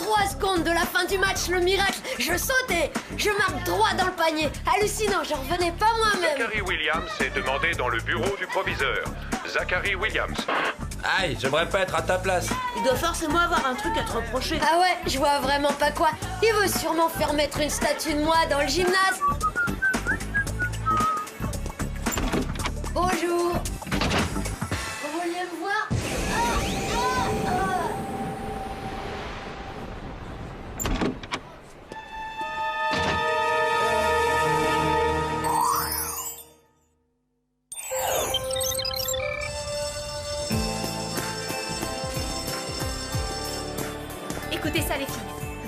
3 secondes de la fin du match, le miracle, je saute et je marque droit dans le panier. Hallucinant, j'en revenais pas moi-même. Zachary Williams est demandé dans le bureau du proviseur. Zachary Williams. Aïe, j'aimerais pas être à ta place. Il doit forcément avoir un truc à te reprocher. Ah ouais, je vois vraiment pas quoi. Il veut sûrement faire mettre une statue de moi dans le gymnase. Bonjour. Vous vouliez me voir? Écoutez ça les filles,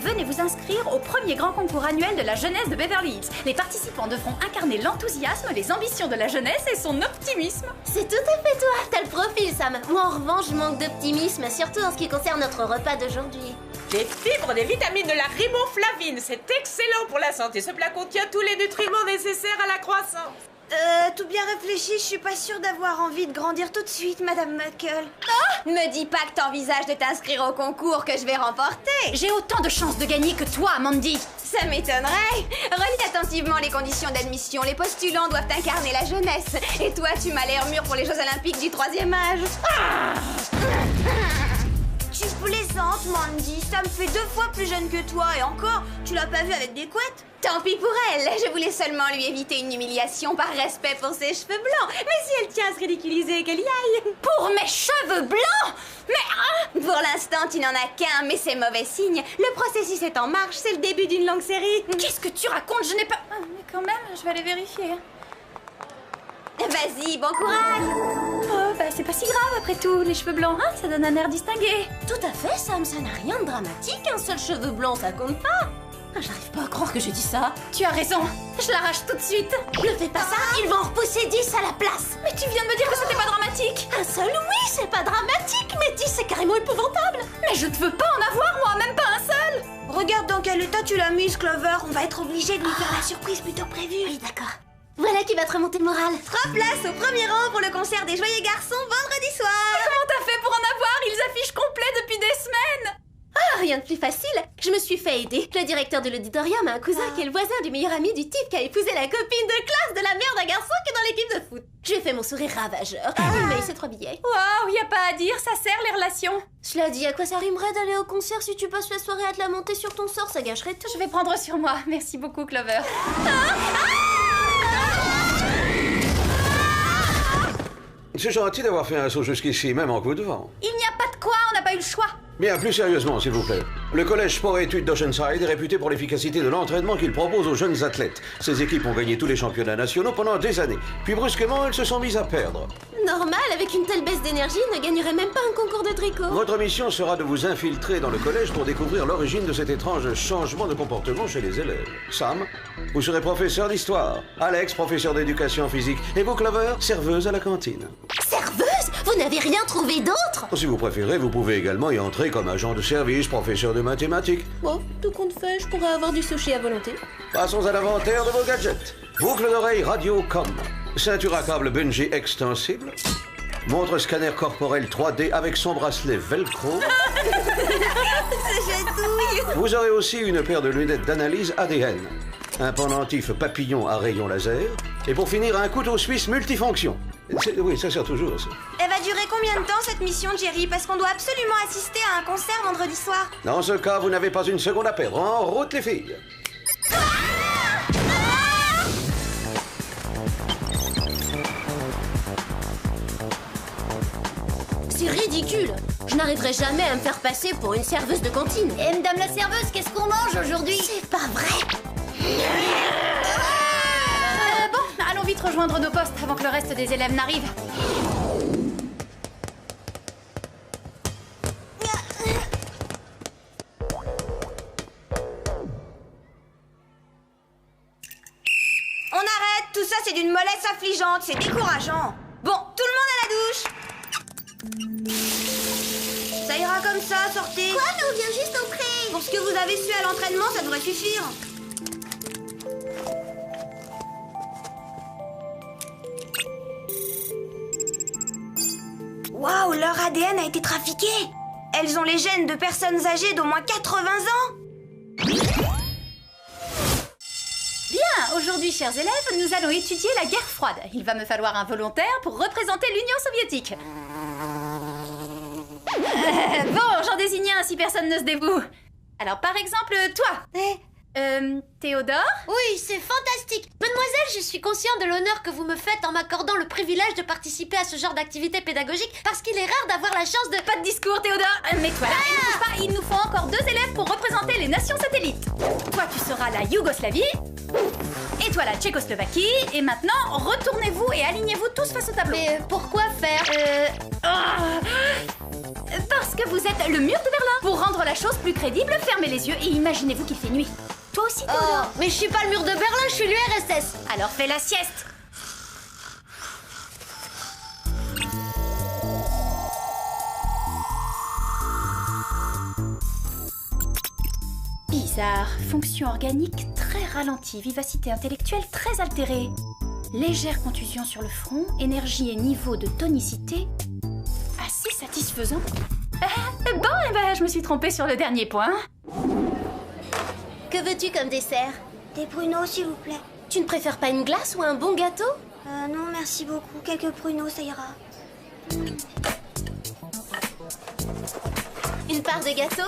venez vous inscrire au premier grand concours annuel de la jeunesse de Beverly Hills. Les participants devront incarner l'enthousiasme, les ambitions de la jeunesse et son optimisme. C'est tout à fait toi, t'as le profil Sam. Moi en revanche je manque d'optimisme, surtout en ce qui concerne notre repas d'aujourd'hui. Des fibres, des vitamines, de la riboflavine, c'est excellent pour la santé. Ce plat contient tous les nutriments nécessaires à la croissance. Tout bien réfléchi, je suis pas sûre d'avoir envie de grandir tout de suite, Madame Muckle. Me dis pas que t'envisages de t'inscrire au concours que je vais remporter. J'ai autant de chances de gagner que toi, Mandy. Ça m'étonnerait. Relis attentivement les conditions d'admission. Les postulants doivent incarner la jeunesse. Et toi, tu m'as l'air mûr pour les Jeux Olympiques du 3e âge. Tu plaisantes, Mandy. Ça me fait 2 fois plus jeune que toi. Et encore, tu l'as pas vue avec des couettes? Tant pis pour elle. Je voulais seulement lui éviter une humiliation par respect pour ses cheveux blancs. Mais si elle tient à se ridiculiser, qu'elle y aille. Pour mes cheveux blancs? Mais Pour l'instant, tu n'en as qu'un, mais c'est mauvais signe. Le processus est en marche. C'est le début d'une longue série. qu'est-ce que tu racontes? Je n'ai pas... Ah, mais quand même, je vais aller vérifier. Vas-y, bon courage. Oh, bah c'est pas si grave après tout, les cheveux blancs, hein, ça donne un air distingué. Tout à fait, Sam, ça n'a rien de dramatique. Un seul cheveu blanc, ça compte pas. Ah, j'arrive pas à croire que je dis ça. Tu as raison, je l'arrache tout de suite. Ne fais pas ça, ils vont en repousser 10 à la place. Mais tu viens de me dire que c'était pas dramatique. Un seul, oui, c'est pas dramatique, mais 10, c'est carrément épouvantable. Mais je ne veux pas en avoir, moi, même pas un seul. Regarde dans quel état tu l'as mise, Clover. On va être obligé de lui faire la surprise plus tôt que prévu. Oui, d'accord. Voilà qui va te remonter le moral. 3 places au premier rang pour le concert des Joyeux Garçons vendredi soir. Comment t'as fait pour en avoir? Ils affichent complet depuis des semaines. Ah, rien de plus facile. Je me suis fait aider. Le directeur de l'auditorium a un cousin qui est le voisin du meilleur ami du type qui a épousé la copine de classe de la mère d'un garçon qui est dans l'équipe de foot. Je lui ai fait mon sourire ravageur. Il m'a laissé 3 billets. Waouh, y a pas à dire, ça sert les relations. Cela dit, à quoi ça rimerait d'aller au concert si tu passes la soirée à te lamenter sur ton sort? Ça gâcherait tout. Je vais prendre sur moi, merci beaucoup Clover. C'est gentil d'avoir fait un saut jusqu'ici, même en coup de vent. Il n'y a pas de quoi, on n'a pas eu le choix. Bien, plus sérieusement, s'il vous plaît. Le collège Sport et Études d'Oceanside est réputé pour l'efficacité de l'entraînement qu'il propose aux jeunes athlètes. Ces équipes ont gagné tous les championnats nationaux pendant des années. Puis brusquement, elles se sont mises à perdre. Normal, avec une telle baisse d'énergie, ne gagnerait même pas un concours de tricot. Votre mission sera de vous infiltrer dans le collège pour découvrir l'origine de cet étrange changement de comportement chez les élèves. Sam, vous serez professeur d'histoire. Alex, professeur d'éducation physique. Et vous, Clover, serveuse à la cantine. Serveuse? Vous n'avez rien trouvé d'autre? Si vous préférez, vous pouvez également y entrer comme agent de service, professeur de mathématiques. Bon, tout compte fait, je pourrais avoir du sushi à volonté. Passons à l'inventaire de vos gadgets. Boucle d'oreille Radio-Com. Ceinture à câble bungee extensible. Montre scanner corporel 3D avec son bracelet velcro. Vous aurez aussi une paire de lunettes d'analyse ADN. Un pendentif papillon à rayon laser. Et pour finir, un couteau suisse multifonction. Oui, ça sert toujours, ça. Elle va durer combien de temps cette mission, Jerry? Parce qu'on doit absolument assister à un concert vendredi soir. Dans ce cas, vous n'avez pas une seconde à perdre. En route, les filles. C'est ridicule. Je n'arriverai jamais à me faire passer pour une serveuse de cantine. Et madame la serveuse, qu'est-ce qu'on mange aujourd'hui? C'est pas vrai. Bon, allons vite rejoindre nos postes avant que le reste des élèves n'arrive. On arrête, tout ça c'est d'une mollesse affligeante, c'est décourageant. Bon, tout le monde à la douche. Ça ira comme ça, sortez. Quoi, mais on vient juste entrer. Pour ce que vous avez su à l'entraînement, ça devrait suffire. Waouh, leur ADN a été trafiqué. Elles ont les gènes de personnes âgées d'au moins 80 ans. Bien, aujourd'hui, chers élèves, nous allons étudier la guerre froide. Il va me falloir un volontaire pour représenter l'Union soviétique. Bon, j'en désigne un si personne ne se dévoue. Alors, par exemple, toi. Théodore? Oui, c'est fantastique. Mademoiselle, je suis conscient de l'honneur que vous me faites en m'accordant le privilège de participer à ce genre d'activité pédagogique parce qu'il est rare d'avoir la chance de... Pas de discours, Théodore. Mets-toi là et ne bouge pas. Il nous faut encore 2 élèves pour représenter les nations satellites. Toi, tu seras la Yougoslavie. Et toi, la Tchécoslovaquie. Et maintenant, retournez-vous et alignez-vous tous face au tableau. Mais pourquoi faire Parce que vous êtes le mur de Berlin. Pour rendre la chose plus crédible, fermez les yeux et imaginez-vous qu'il fait nuit. Toi aussi, Théodore. Mais je suis pas le mur de Berlin, je suis l'URSS. Alors fais la sieste. Bizarre. Fonction organique très ralentie. Vivacité intellectuelle très altérée. Légère contusion sur le front. Énergie et niveau de tonicité assez satisfaisant. Bon, eh ben, je me suis trompée sur le dernier point. Que veux-tu comme dessert? Des pruneaux, s'il vous plaît. Tu ne préfères pas une glace ou un bon gâteau? Non, merci beaucoup. Quelques pruneaux, ça ira. Une part de gâteau?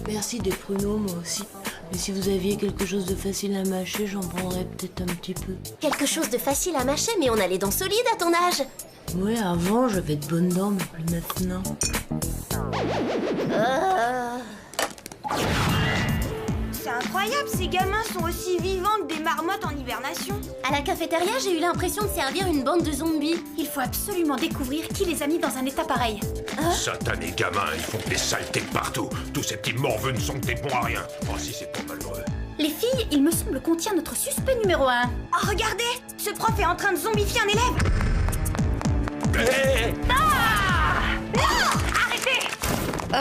Merci des pruneaux, moi aussi. Mais si vous aviez quelque chose de facile à mâcher, j'en prendrais peut-être un petit peu. Quelque chose de facile à mâcher, mais on a les dents solides à ton âge. Ouais, avant, j'avais de bonnes dents, mais plus maintenant. C'est incroyable, ces gamins sont aussi vivants que des marmottes en hibernation. À la cafétéria, j'ai eu l'impression de servir une bande de zombies. Il faut absolument découvrir qui les a mis dans un état pareil. Satanés gamins, ils font des saletés de partout. Tous ces petits morveux ne sont que des bons à rien. Oh, si c'est pas malheureux. Les filles, il me semble qu'on tient notre suspect numéro 1. Oh, regardez! Ce prof est en train de zombifier un élève! Arrêtez!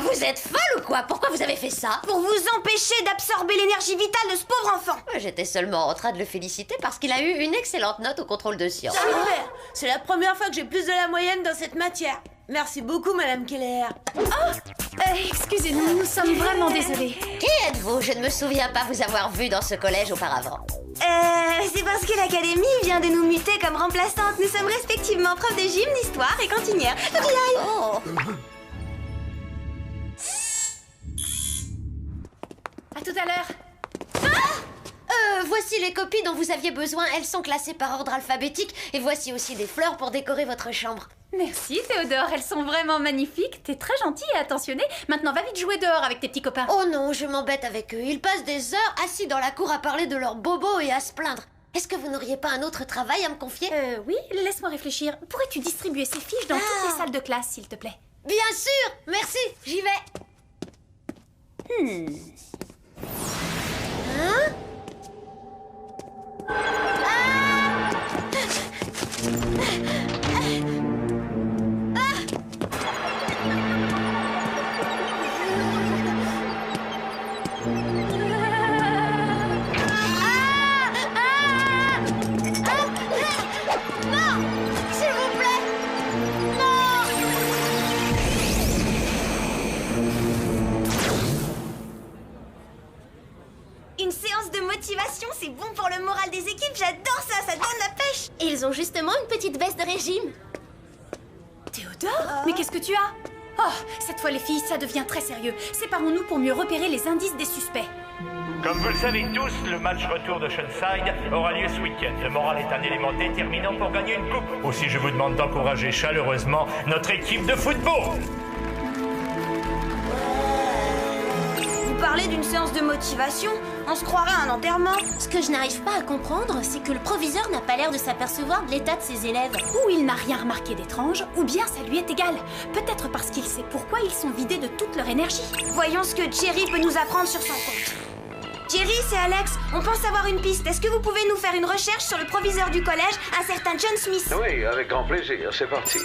Vous êtes folle ou quoi? Pourquoi vous avez fait ça? Pour vous empêcher d'absorber l'énergie vitale de ce pauvre enfant! J'étais seulement en train de le féliciter parce qu'il a eu une excellente note au contrôle de sciences. Super! C'est la première fois que j'ai plus de la moyenne dans cette matière. Merci beaucoup, Madame Keller. Excusez-nous, nous sommes vraiment désolés. Qui êtes-vous? Je ne me souviens pas vous avoir vu dans ce collège auparavant. C'est parce que l'académie vient de nous muter comme remplaçantes. Nous sommes respectivement prof de gym, d'histoire et cantinière. Oh. À tout à l'heure. Voici les copies dont vous aviez besoin. Elles sont classées par ordre alphabétique. Et voici aussi des fleurs pour décorer votre chambre. Merci Théodore, elles sont vraiment magnifiques. T'es très gentil et attentionné. Maintenant va vite jouer dehors avec tes petits copains. Oh non, je m'embête avec eux. Ils passent des heures assis dans la cour à parler de leurs bobos et à se plaindre. Est-ce que vous n'auriez pas un autre travail à me confier? Oui, laisse-moi réfléchir. Pourrais-tu distribuer ces fiches dans toutes les salles de classe, s'il te plaît? Bien sûr, merci, j'y vais. Hein? Une séance de motivation, c'est bon pour le moral des équipes. J'adore ça, ça donne la pêche. Et ils ont justement une petite baisse de régime. Théodore, mais qu'est-ce que tu as? Oh, cette fois les filles, ça devient très sérieux. Séparons-nous pour mieux repérer les indices des suspects. Comme vous le savez tous, le match retour de Sunnyside aura lieu ce week-end. Le moral est un élément déterminant pour gagner une coupe. Aussi, je vous demande d'encourager chaleureusement notre équipe de football. Vous parlez d'une séance de motivation? On se croirait à un enterrement. Ce que je n'arrive pas à comprendre, c'est que le proviseur n'a pas l'air de s'apercevoir de l'état de ses élèves. Ou il n'a rien remarqué d'étrange, ou bien ça lui est égal. Peut-être parce qu'il sait pourquoi ils sont vidés de toute leur énergie. Voyons ce que Thierry peut nous apprendre sur son compte. Thierry, c'est Alex. On pense avoir une piste. Est-ce que vous pouvez nous faire une recherche sur le proviseur du collège, un certain John Smith? Oui, avec grand plaisir. C'est parti.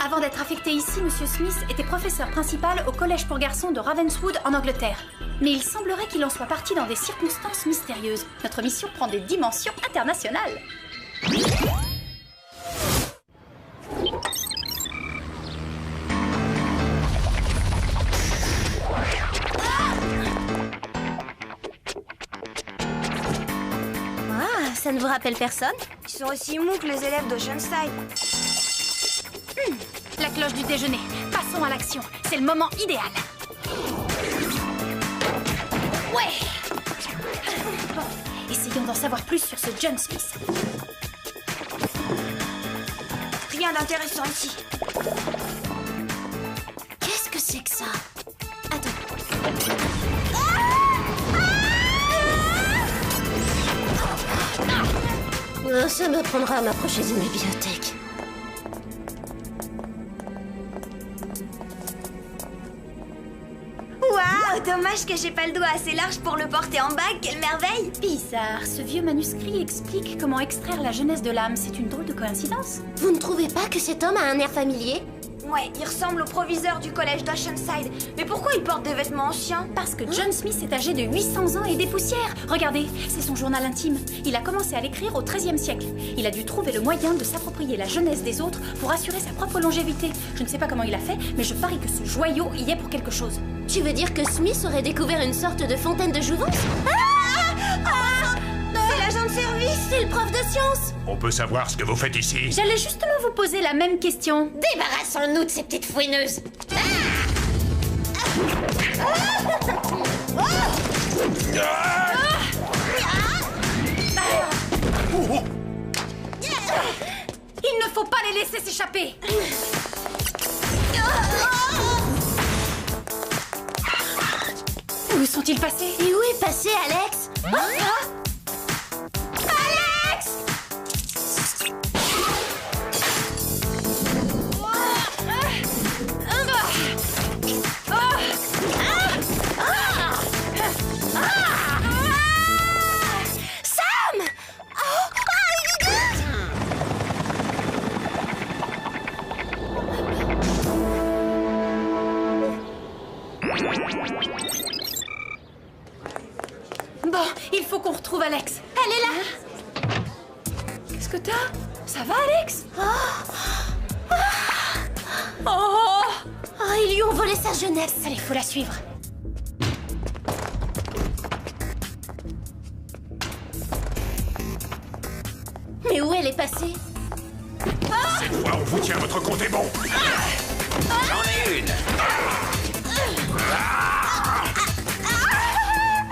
Avant d'être affecté ici, Monsieur Smith était professeur principal au collège pour garçons de Ravenswood en Angleterre. Mais il semblerait qu'il en soit parti dans des circonstances mystérieuses. Notre mission prend des dimensions internationales. Ça ne vous rappelle personne? Ils sont aussi mous que les élèves d'Oceanside. La cloche du déjeuner. Passons à l'action. C'est le moment idéal. Ouais. Bon, essayons d'en savoir plus sur ce John Smith. Rien d'intéressant ici. Qu'est-ce que c'est que ça? Attends. Ça m'apprendra à m'approcher d'une bibliothèque. Waouh, dommage que j'ai pas le doigt assez large pour le porter en bague, quelle merveille! Bizarre, ce vieux manuscrit explique comment extraire la jeunesse de l'âme. C'est une drôle de coïncidence. Vous ne trouvez pas que cet homme a un air familier? Ouais, il ressemble au proviseur du collège d'Oceanside. Mais pourquoi il porte des vêtements anciens? Parce que John Smith est âgé de 800 ans et des poussières. Regardez, c'est son journal intime. Il a commencé à l'écrire au XIIIe siècle. Il a dû trouver le moyen de s'approprier la jeunesse des autres pour assurer sa propre longévité. Je ne sais pas comment il a fait, mais je parie que ce joyau y est pour quelque chose. Tu veux dire que Smith aurait découvert une sorte de fontaine de jouvence? C'est l'agent de service! C'est le prof de sciences! On peut savoir ce que vous faites ici? J'allais justement vous poser la même question. Débarrassons-nous de ces petites fouineuses. Il ne faut pas les laisser s'échapper. Où sont-ils passés? Et où est passé Alex? Alex! Sam! Bon, il faut qu'on retrouve Alex. Elle est là! Qu'est-ce que t'as? Ça va, Alex? Oh! Ils lui ont volé sa jeunesse. Allez, faut la suivre. Mais où elle est passée? Cette fois, on vous tient, votre compte est bon. J'en ai une.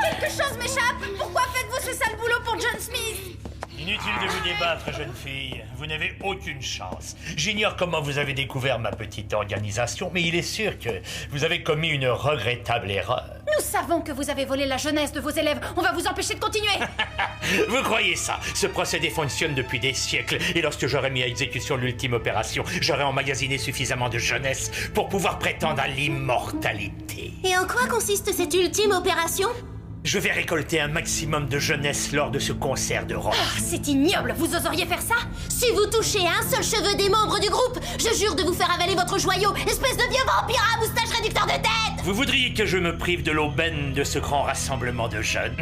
Quelque chose m'échappe. Pourquoi faites-vous ce sale boulot pour John Smith? Inutile de vous débattre, jeune fille. Vous n'avez aucune chance. J'ignore comment vous avez découvert ma petite organisation, mais il est sûr que vous avez commis une regrettable erreur. Nous savons que vous avez volé la jeunesse de vos élèves. On va vous empêcher de continuer. Vous croyez ça? Ce procédé fonctionne depuis des siècles. Et lorsque j'aurai mis à exécution l'ultime opération, j'aurai emmagasiné suffisamment de jeunesse pour pouvoir prétendre à l'immortalité. Et en quoi consiste cette ultime opération? Je vais récolter un maximum de jeunesse lors de ce concert de rock. C'est ignoble. Vous oseriez faire ça? Si vous touchez un seul cheveu des membres du groupe, je jure de vous faire avaler votre joyau, espèce de vieux vampire à moustache réducteur de tête! Vous voudriez que je me prive de l'aubaine de ce grand rassemblement de jeunes?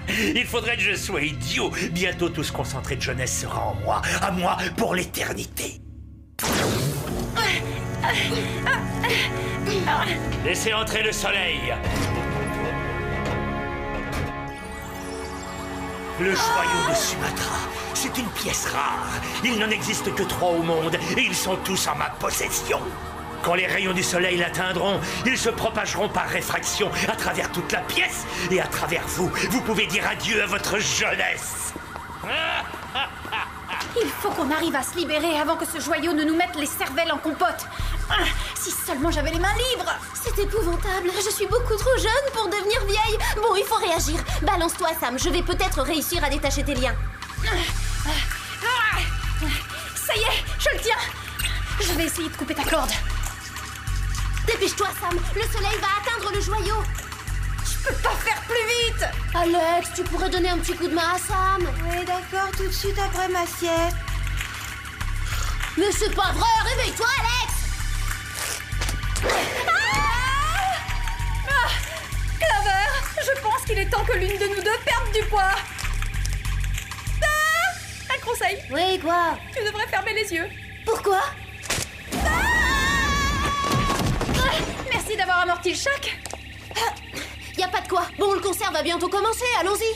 Il faudrait que je sois idiot. Bientôt tout ce concentré de jeunesse sera en moi, à moi pour l'éternité. Laissez entrer le soleil. Le joyau de Sumatra, c'est une pièce rare. Il n'en existe que 3 au monde et ils sont tous en ma possession. Quand les rayons du soleil l'atteindront, ils se propageront par réfraction à travers toute la pièce et à travers vous. Vous pouvez dire adieu à votre jeunesse. Il faut qu'on arrive à se libérer avant que ce joyau ne nous mette les cervelles en compote. Si seulement j'avais les mains libres. C'est épouvantable. Je suis beaucoup trop jeune pour devenir vieille. Bon, il faut réagir. Balance-toi, Sam. Je vais peut-être réussir à détacher tes liens. Ça y est, je le tiens. Je vais essayer de couper ta corde. Dépêche-toi, Sam. Le soleil va atteindre le joyau. Je peux pas faire plus vite. Alex, tu pourrais donner un petit coup de main à Sam. Oui, d'accord, tout de suite après ma sieste. Mais c'est pas vrai. Réveille-toi, Alex. Clover, je pense qu'il est temps que l'une de nous deux perde du poids. Un conseil. Oui, quoi? Tu devrais fermer les yeux. Pourquoi? Merci d'avoir amorti le choc. Y a pas de quoi. Bon, le concert va bientôt commencer, allons-y.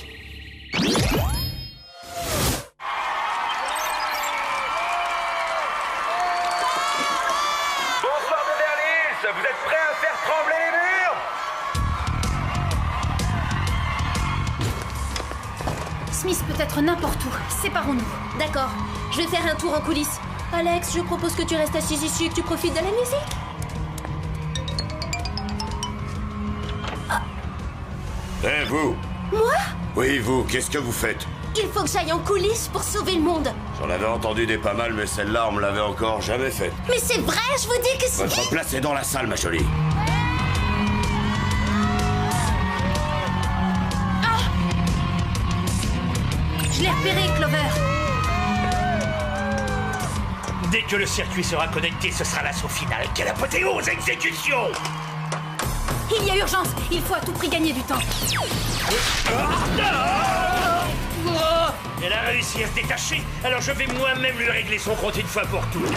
Smith peut être n'importe où. Séparons-nous. D'accord, je vais faire un tour en coulisses. Alex, je propose que tu restes assis ici et que tu profites de la musique. Eh, vous! Moi? Oui, vous, qu'est-ce que vous faites? Il faut que j'aille en coulisses pour sauver le monde. J'en avais entendu des pas mal, mais celle-là, on me l'avait encore jamais faite. Mais c'est vrai, je vous dis que c'est... Votre place est dans la salle, ma jolie. Je l'ai repéré, Clover. Dès que le circuit sera connecté, ce sera l'assaut final. Quelle apothéose, exécution! Il y a urgence. Il faut à tout prix gagner du temps. Elle a réussi à se détacher, alors je vais moi-même lui régler son compte une fois pour toutes.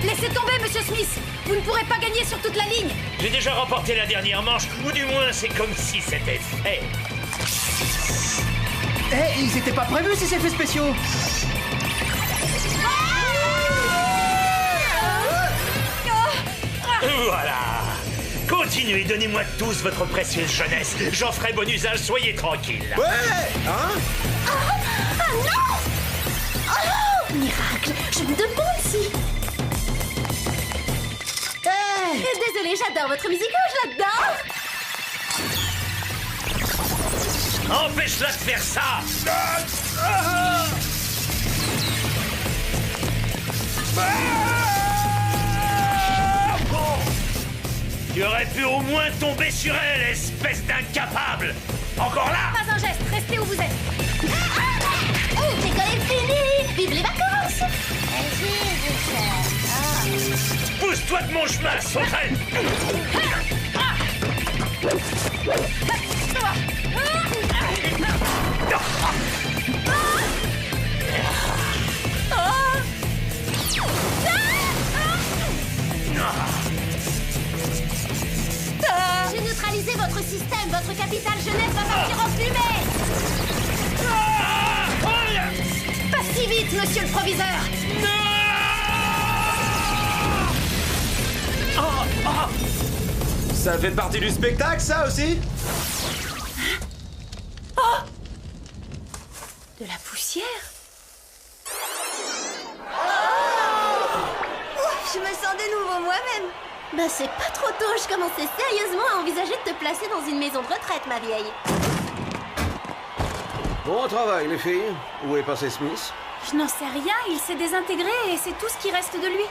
Laissez tomber, Monsieur Smith. Vous ne pourrez pas gagner sur toute la ligne. J'ai déjà remporté la dernière manche, ou du moins c'est comme si c'était fait. Eh, ils étaient pas prévus ces effets spéciaux. Voilà. Continuez, donnez-moi tous votre précieuse jeunesse. J'en ferai bon usage, soyez tranquilles. Ouais, hein? Ah non! Oh, miracle, je me demande si... Hey! Désolée, j'adore votre musique, je l'adore! Empêche-la de faire ça! Tu aurais pu au moins tomber sur elle, espèce d'incapable! Encore là! Pas un geste, restez où vous êtes. L'école est finie! Vive les vacances! Pousse-toi de mon chemin, sauterelle! J'ai neutralisé votre système, votre capitale jeunesse va partir en fumée! Pas si vite, Monsieur le proviseur. Ça fait partie du spectacle, ça aussi? De la poussière. Ouf, je me sens de nouveau moi-même. Bah c'est pas trop tôt, je commençais sérieusement à envisager de te placer dans une maison de retraite, ma vieille. Bon travail, les filles. Où est passé Smith? Je n'en sais rien, il s'est désintégré et c'est tout ce qui reste de lui.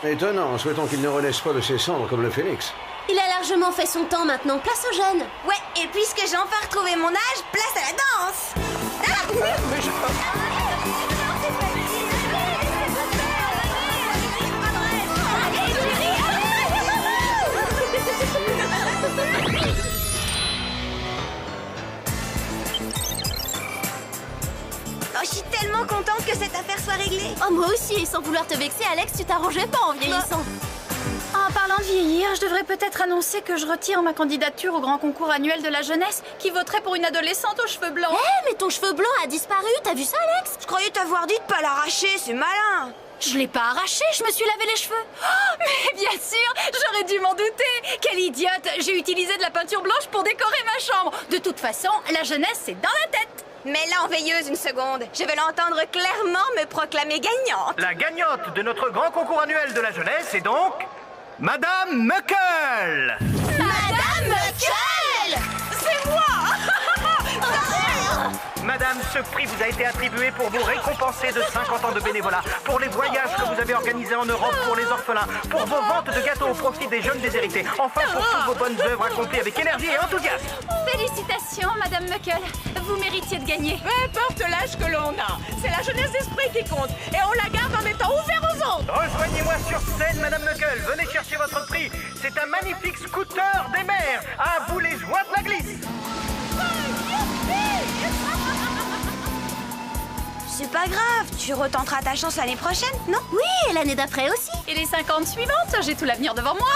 Étonnant, souhaitons qu'il ne renaisse pas de ses cendres comme le phénix. Il a largement fait son temps maintenant, place aux jeunes. Ouais, et puisque j'ai enfin retrouvé mon âge, place à la danse. Oh, je suis tellement contente que cette affaire soit réglée. Oh, moi aussi, et sans vouloir te vexer, Alex, tu t'arrangeais pas en vieillissant. En parlant de vieillir, je devrais peut-être annoncer que je retire ma candidature au grand concours annuel de la jeunesse qui voterait pour une adolescente aux cheveux blancs. Eh, mais ton cheveu blanc a disparu, t'as vu ça, Alex? Je croyais t'avoir dit de pas l'arracher, c'est malin. Je l'ai pas arraché, je me suis lavé les cheveux. Oh, mais bien sûr, j'aurais dû m'en douter. Quelle idiote, j'ai utilisé de la peinture blanche pour décorer ma chambre. De toute façon, la jeunesse, c'est dans la tête. Mets-la en veilleuse une seconde. Je veux l'entendre clairement me proclamer gagnante. La gagnante de notre grand concours annuel de la jeunesse est donc... Madame Muckle! Madame Muckle! C'est moi! Madame, ce prix vous a été attribué pour vous récompenser de 50 ans de bénévolat, pour les voyages que vous avez organisés en Europe pour les orphelins, pour vos ventes de gâteaux au profit des jeunes déshérités, enfin pour toutes vos bonnes œuvres accomplies avec énergie et enthousiasme. Félicitations, Madame Muckle. Vous méritiez de gagner. Peu importe l'âge que l'on a, c'est la jeunesse d'esprit qui compte. Et on la garde en étant ouvert aux autres. Rejoignez-moi sur scène, Madame Muckle. Venez chercher votre prix. C'est un magnifique scooter des mers. À vous les joies de la glisse. C'est pas grave, tu retenteras ta chance l'année prochaine, non? Oui, et l'année d'après aussi. Et les 50 suivantes, j'ai tout l'avenir devant moi.